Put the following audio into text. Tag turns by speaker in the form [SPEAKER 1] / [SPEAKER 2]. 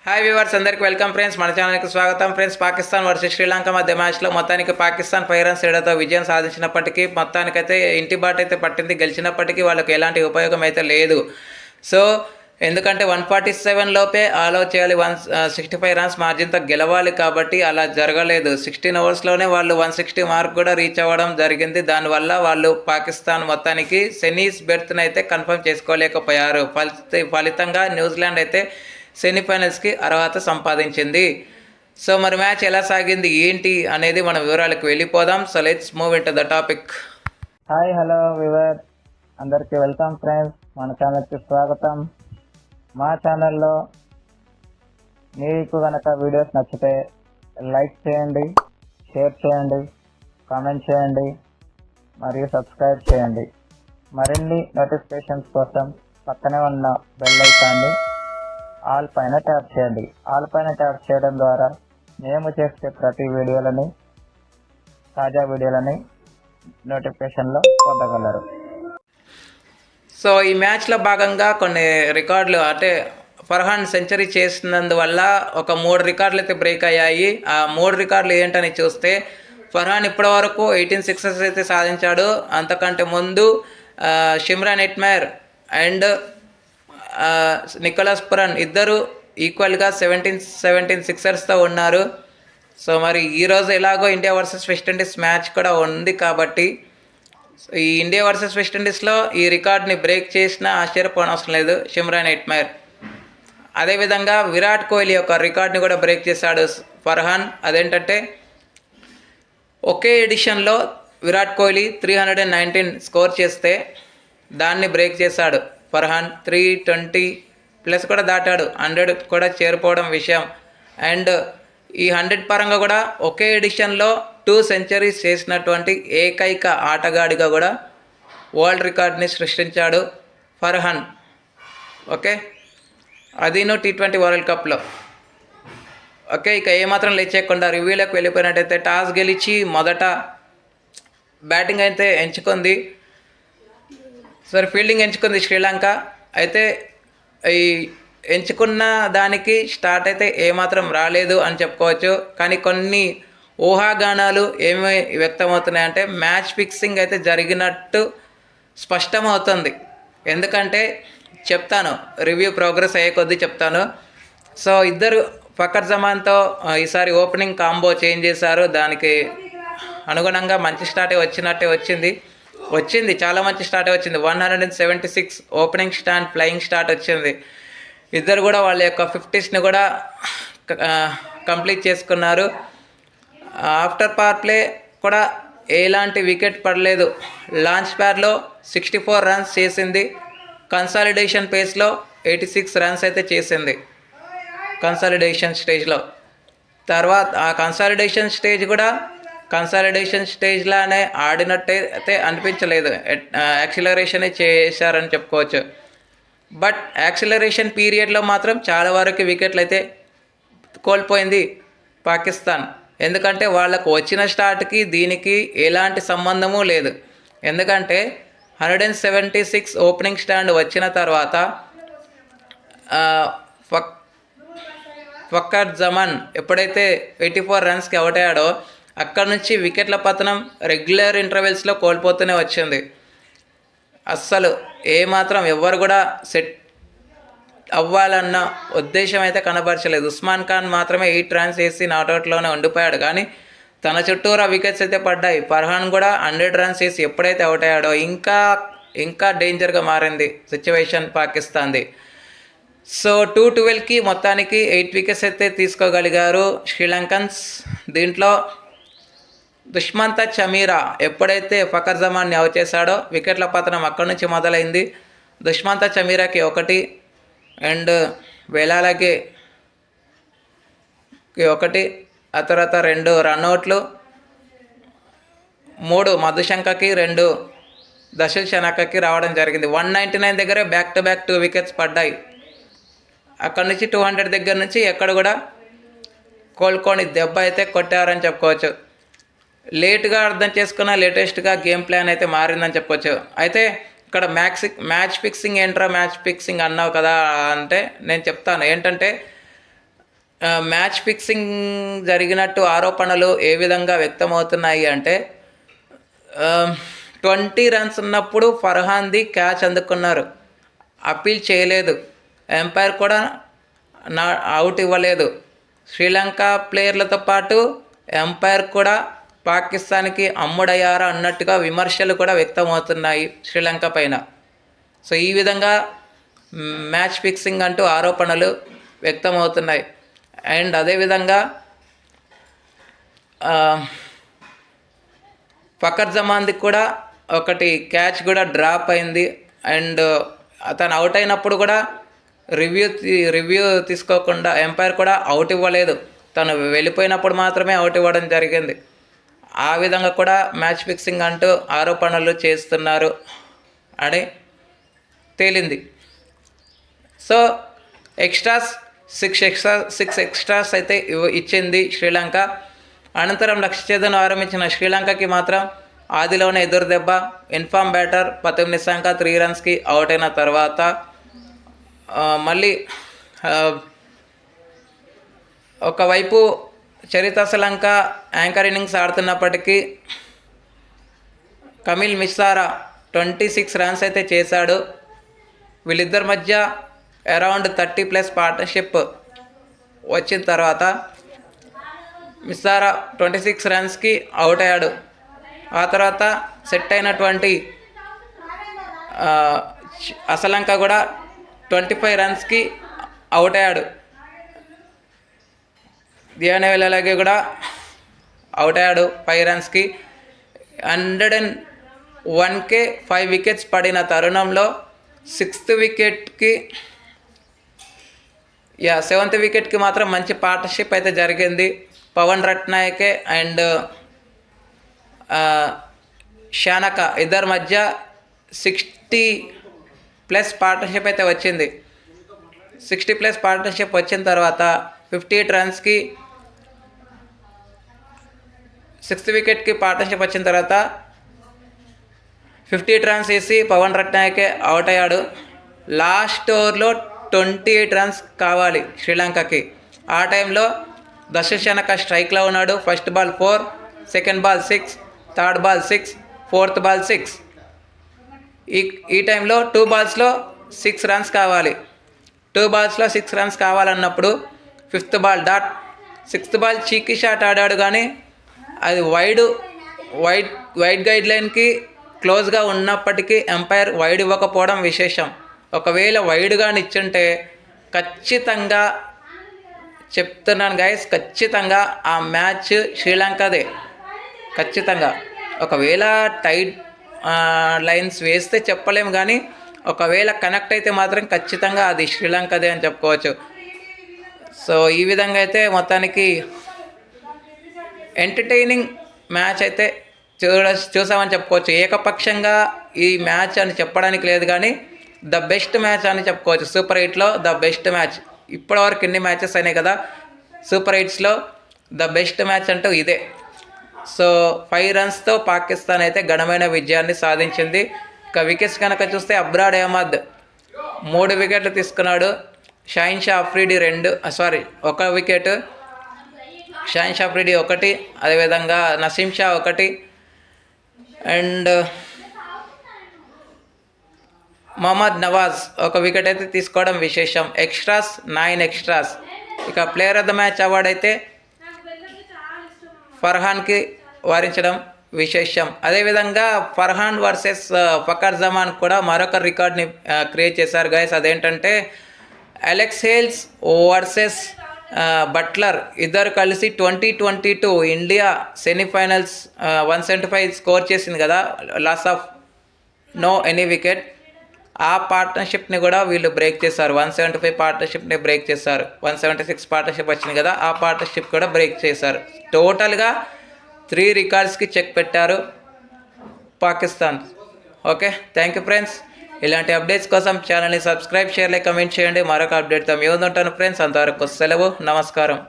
[SPEAKER 1] Hi viewers, అందరికి welcome friends. మన ఛానల్కి స్వాగతం ఫ్రెండ్స్. పాకిస్తాన్ వర్సెస్ శ్రీలంక మధ్య మ్యాచ్లో మొత్తానికి పాకిస్తాన్ 5 రన్స్ తేడాతో విజయం సాధించినప్పటికీ మొత్తానికైతే ఇంటి బాట అయితే పట్టింది. గెలిచినప్పటికీ వాళ్ళకి ఎలాంటి ఉపయోగం అయితే లేదు. సో ఎందుకంటే 147 లోపే ఆల్ అవుట్ చేయాలి, 165 రన్స్ మార్జిన్తో గెలవాలి. కాబట్టి అలా జరగలేదు. 16 ఓవర్స్లోనే వాళ్ళు 160 మార్క్ కూడా రీచ్ అవ్వడం జరిగింది. దానివల్ల వాళ్ళు పాకిస్తాన్ మొత్తానికి సెమీస్ బెర్త్ని అయితే కన్ఫర్మ్ చేసుకోలేకపోయారు. ఫలితంగా న్యూజిలాండ్ అయితే సెమీఫైనల్స్కి అర్హత సంపాదించింది. సో మరి మ్యాచ్ ఎలా సాగింది ఏంటి అనేది మన వివరాలకు వెళ్ళిపోదాం. So let's move in to the topic.
[SPEAKER 2] Hi hello we were, అందరికీ వెల్కమ్ ఫ్రెండ్స్. మన ఛానల్కి స్వాగతం. మా ఛానల్లో మీకు కనుక వీడియోస్ నచ్చితే లైక్ చేయండి, షేర్ చేయండి, కామెంట్ చేయండి మరియు సబ్స్క్రైబ్ చేయండి. మరిన్ని నోటిఫికేషన్స్ కోసం పక్కనే ఉన్న బెల్ ఐకాన్ని ఆల్ పైన ట్యాప్ చేయండి. ఆల్ పైన ట్యాప్ చేయడం ద్వారా మేము చేసే ప్రతి వీడియోలని, తాజా వీడియోలని నోటిఫికేషన్లో పొందగలరు.
[SPEAKER 1] సో ఈ మ్యాచ్లో భాగంగా కొన్ని రికార్డులు, అంటే ఫర్హాన్ సెంచరీ చేసినందువల్ల ఒక 3 రికార్డులు అయితే బ్రేక్ అయ్యాయి. ఆ 3 రికార్డులు ఏంటని చూస్తే, ఫర్హాన్ ఇప్పటివరకు 18 సిక్సెస్ అయితే సాధించాడు. అంతకంటే ముందు షిమ్రాన్ ఎట్మైర్ అండ్ నికోలస్ పురన్ ఇద్దరు ఈక్వల్గా 17 సిక్సర్స్తో ఉన్నారు. సో మరి ఈరోజు ఎలాగో ఇండియా వర్సెస్ వెస్టిండీస్ మ్యాచ్ కూడా ఉంది కాబట్టి ఈ ఇండియా వర్సెస్ వెస్టిండీస్లో ఈ రికార్డ్ని బ్రేక్ చేసినా ఆశ్చర్యపోనవసరం లేదు షిమ్రాన్ ఎట్మైర్. అదేవిధంగా విరాట్ కోహ్లీ యొక్క రికార్డ్ని కూడా బ్రేక్ చేశాడు ఫర్హాన్. అదేంటంటే ఒకే ఎడిషన్లో విరాట్ కోహ్లీ 319 స్కోర్ చేస్తే దాన్ని బ్రేక్ చేశాడు ఫర్హాన్. 320+ కూడా దాటాడు, 100 కూడా చేరిపోవడం విషయం. అండ్ ఈ 100 పరంగా కూడా ఒకే ఎడిషన్లో 2 సెంచరీస్ చేసినటువంటి ఏకైక ఆటగాడిగా కూడా వరల్డ్ రికార్డ్ని సృష్టించాడు ఫర్హాన్. ఓకే, అదిను T20 వరల్డ్ కప్లో. ఓకే, ఇక ఏమాత్రం లేచేయకుండా రివ్యూలోకి వెళ్ళిపోయినట్టయితే, టాస్ గెలిచి మొదట బ్యాటింగ్ అయితే ఎంచుకుంది. సరే, ఫీల్డింగ్ ఎంచుకుంది శ్రీలంక. అయితే ఈ ఎంచుకున్న దానికి స్టార్ట్ అయితే ఏమాత్రం రాలేదు అని చెప్పుకోవచ్చు. కానీ కొన్ని ఊహాగానాలు ఏమి వ్యక్తమవుతున్నాయంటే, మ్యాచ్ ఫిక్సింగ్ అయితే జరిగినట్టు స్పష్టమవుతుంది. ఎందుకంటే చెప్తాను, రివ్యూ ప్రోగ్రెస్ అయ్యే కొద్దీ చెప్తాను. సో ఇద్దరు ఫకర్ జమాన్తో ఈసారి ఓపెనింగ్ కాంబో చేంజ్ చేశారు. దానికి అనుగుణంగా మంచి స్టార్టే వచ్చింది, చాలా మంచి స్టార్ట్ వచ్చింది. 176 ఓపెనింగ్ స్టాండ్, ఫ్లయింగ్ స్టార్ట్ వచ్చింది. ఇద్దరు కూడా వాళ్ళ యొక్క 50స్ని కూడా కంప్లీట్ చేసుకున్నారు. ఆఫ్టర్ పవర్ ప్లే కూడా ఎలాంటి వికెట్ పడలేదు. లాంచ్ ప్యాడ్లో 64 రన్స్ చేసింది. కన్సాలిడేషన్ పేస్లో 86 రన్స్ అయితే చేసింది కన్సాలిడేషన్ స్టేజ్లో. తర్వాత ఆ కన్సాలిడేషన్ స్టేజ్లానే ఆడినట్టయితే అనిపించలేదు. యాక్సిలరేషనే చేశారని చెప్పుకోవచ్చు. బట్ యాక్సిలరేషన్ పీరియడ్లో మాత్రం చాలా వరకు వికెట్లు అయితే కోల్పోయింది పాకిస్తాన్. ఎందుకంటే వాళ్ళకు వచ్చిన స్టార్ట్కి దీనికి ఎలాంటి సంబంధము లేదు. ఎందుకంటే 176 ఓపెనింగ్ స్టాండ్ వచ్చిన తర్వాత ఫకర్ జమాన్ ఎప్పుడైతే 84 రన్స్కి అవుట్ అయ్యాడో అక్కడ నుంచి వికెట్ల పతనం రెగ్యులర్ ఇంటర్వెల్స్లో కోల్పోతూనే వచ్చింది. అస్సలు ఏమాత్రం ఎవరు కూడా సెట్ అవ్వాలన్న ఉద్దేశం అయితే కనబరచలేదు. ఉస్మాన్ ఖాన్ మాత్రమే 8 రన్స్ వేసి నాట్అవుట్లోనే ఉండిపోయాడు. కానీ తన చుట్టూరా వికెట్స్ అయితే పడ్డాయి. ఫర్హాన్ కూడా 100 రన్స్ వేసి ఎప్పుడైతే అవుట్ అయ్యాడో ఇంకా డేంజర్గా మారింది సిచ్యువేషన్ పాకిస్తాన్ది. సో 212కి మొత్తానికి 8 వికెట్స్ అయితే తీసుకోగలిగారు శ్రీలంకన్స్. దీంట్లో దుష్మంత చమీరా ఎప్పుడైతే ఫకర్ జమాన్ని అవుట్ చేశాడో వికెట్ల పతనం అక్కడి నుంచి మొదలైంది. దుష్మంత చమీరాకి 1 అండ్ వేలాలకి 1, ఆ తర్వాత 2 రన్అవుట్లు, 3 మధుశంకకి, 2 దశల్ షనకకి రావడం జరిగింది. 199 దగ్గరే బ్యాక్ టు బ్యాక్ 2 వికెట్స్ పడ్డాయి. అక్కడి నుంచి 200 దగ్గర నుంచి ఎక్కడ కూడా కోలుకొని దెబ్బ అయితే కొట్టారని చెప్పుకోవచ్చు. లేట్గా అర్థం చేసుకున్న లేటెస్ట్గా గేమ్ ప్లాన్ అయితే మారిందని చెప్పొచ్చు. అయితే ఇక్కడ మ్యాచ్ ఫిక్సింగ్ అన్నావు కదా అంటే నేను చెప్తాను. ఏంటంటే మ్యాచ్ ఫిక్సింగ్ జరిగినట్టు ఆరోపణలు ఏ విధంగా వ్యక్తమవుతున్నాయి అంటే 20 రన్స్ ఉన్నప్పుడు ఫర్హాన్ది క్యాచ్ అందుకున్నారు, అప్పీల్ చేయలేదు, ఎంపైర్ కూడా అవుట్ ఇవ్వలేదు. శ్రీలంక ప్లేయర్లతో పాటు ఎంపైర్ కూడా పాకిస్తాన్కి అమ్ముడయ్యారా అన్నట్టుగా విమర్శలు కూడా వ్యక్తమవుతున్నాయి శ్రీలంక పైన. సో ఈ విధంగా మ్యాచ్ ఫిక్సింగ్ అంటూ ఆరోపణలు వ్యక్తమవుతున్నాయి. అండ్ అదేవిధంగా ఫకర్ జమాన్ది కూడా ఒకటి క్యాచ్ కూడా డ్రాప్ అయింది. అండ్ అతను అవుట్ అయినప్పుడు కూడా రివ్యూ తీసుకోకుండా ఎంపైర్ కూడా అవుట్ ఇవ్వలేదు, తను వెళ్ళిపోయినప్పుడు మాత్రమే అవుట్ ఇవ్వడం జరిగింది. ఆ విధంగా కూడా మ్యాచ్ ఫిక్సింగ్ అంటూ ఆరోపణలు చేస్తున్నారు అని తేలింది. సో సిక్స్ ఎక్స్ట్రాస్ అయితే ఇచ్చింది శ్రీలంక. అనంతరం లక్ష్య ఛేదన ఆరంభించిన శ్రీలంకకి మాత్రం ఆదిలోనే ఎదురు దెబ్బ. ఇన్ఫామ్ బ్యాటర్ పతిమ్ నిసాంక 3 రన్స్కి అవుట్ అయిన తర్వాత మళ్ళీ ఒకవైపు చరిత శ్రీలంక యాంకర్ ఇన్నింగ్స్ ఆడుతున్నప్పటికీ కమిల్ మిస్సారా 26 రన్స్ అయితే చేశాడు. వీళ్ళిద్దరి మధ్య అరౌండ్ 30+ పార్ట్నర్షిప్ వచ్చిన తర్వాత మిస్సారా 26 రన్స్కి అవుట్ అయ్యాడు. ఆ తర్వాత సెట్ అయినటువంటి శ్రీలంక కూడా 25 రన్స్కి అవుట్ అయ్యాడు. దియానేవెల్ అలాగే కూడా అవుట్ అయ్యాడు 5 రన్స్కి. 101కే 5 వికెట్స్ పడిన తరుణంలో 6th వికెట్కి 7th వికెట్కి మాత్రం మంచి పార్ట్నర్షిప్ అయితే జరిగింది. పవన్ రట్నాయకే అండ్ షానక ఇద్దరి మధ్య 60+ పార్ట్నర్షిప్ అయితే వచ్చింది. 60+ పార్ట్నర్షిప్ వచ్చిన తర్వాత 58 రన్స్కి 6th వికెట్కి పార్ట్నర్షిప్ వచ్చిన తర్వాత 58 రన్స్ వేసి పవన్ రట్నాయకే అవుట్ అయ్యాడు. లాస్ట్ ఓవర్లో 28 రన్స్ కావాలి శ్రీలంకకి. ఆ టైంలో దశశనక స్ట్రైక్లో ఉన్నాడు. First ball 4, second ball 6, third ball 6, fourth ball 6. ఈ టైంలో 2 బాల్స్లో 6 రన్స్ కావాలి. 2 బాల్స్లో 6 రన్స్ కావాలన్నప్పుడు 5th ball dot, 6th ball cheeky shot ఆడాడు, కానీ అది వైడ్ గైడ్ లైన్కి క్లోజ్గా ఉన్నప్పటికీ ఎంపైర్ వైడ్ ఇవ్వకపోవడం విశేషం. ఒకవేళ వైడ్గా ఇచ్చుంటే ఖచ్చితంగా చెప్తున్నాను గైస్, ఖచ్చితంగా ఆ మ్యాచ్ శ్రీలంకదే ఖచ్చితంగా. ఒకవేళ టైట్ లైన్స్ వేస్తే చెప్పలేము, కానీ ఒకవేళ కనెక్ట్ అయితే మాత్రం ఖచ్చితంగా అది శ్రీలంకదే అని చెప్పుకోవచ్చు. సో ఈ విధంగా అయితే మొత్తానికి ఎంటర్టైనింగ్ మ్యాచ్ అయితే చూసామని చెప్పుకోవచ్చు. ఏకపక్షంగా ఈ మ్యాచ్ అని చెప్పడానికి లేదు, కానీ ద బెస్ట్ మ్యాచ్ అని చెప్పుకోవచ్చు. సూపర్ 8లో ద బెస్ట్ మ్యాచ్. ఇప్పటివరకు ఎన్ని మ్యాచెస్ అయినాయి కదా సూపర్ 8స్లో, ద బెస్ట్ మ్యాచ్ అంటూ ఇదే. సో 5 రన్స్తో పాకిస్తాన్ అయితే ఘనమైన విజయాన్ని సాధించింది. ఇక వికెట్స్ కనుక చూస్తే అబ్రాడ్ అహ్మద్ 3 వికెట్లు తీసుకున్నాడు. షాహిన్ షా అఫ్రీడి 1 వికెట్, షాహిన్ షా అఫ్రీడి 1, అదేవిధంగా నసీం షా 1 అండ్ మహమ్మద్ నవాజ్ 1 వికెట్ అయితే తీసుకోవడం విశేషం. 9 ఎక్స్ట్రాస్. ఇక player of the match award అయితే ఫర్హాన్కి వారించడం విశేషం. అదేవిధంగా ఫర్హాన్ వర్సెస్ ఫకర్ జమాన్ కూడా మరొక రికార్డ్ని క్రియేట్ చేశారు గైస్. అదేంటంటే అలెక్స్ హేల్స్ వర్సెస్ బట్లర్ ఇద్దరు కలిసి 2022 ఇండియా సెమీఫైనల్స్ 175 స్కోర్ చేసింది కదా, loss of no any wicket. ఆ పార్ట్నర్షిప్ని కూడా వీళ్ళు బ్రేక్ చేశారు. 175 పార్ట్నర్షిప్ని బ్రేక్ చేశారు. 176 పార్ట్నర్షిప్ వచ్చింది కదా, ఆ పార్ట్నర్షిప్ కూడా బ్రేక్ చేశారు. టోటల్గా 3 రికార్డ్స్కి చెక్ పెట్టారు Pakistan. Okay, thank you friends. ఇలాంటి అప్డేట్స్ కోసం ఛానల్ని సబ్స్క్రైబ్, షేర్, లైక్, కమెంట్ చేయండి. మరొక అప్డేట్తో మీ ముందు ఉంటాను ఫ్రెండ్స్. అంతవరకు సెలవు, నమస్కారం.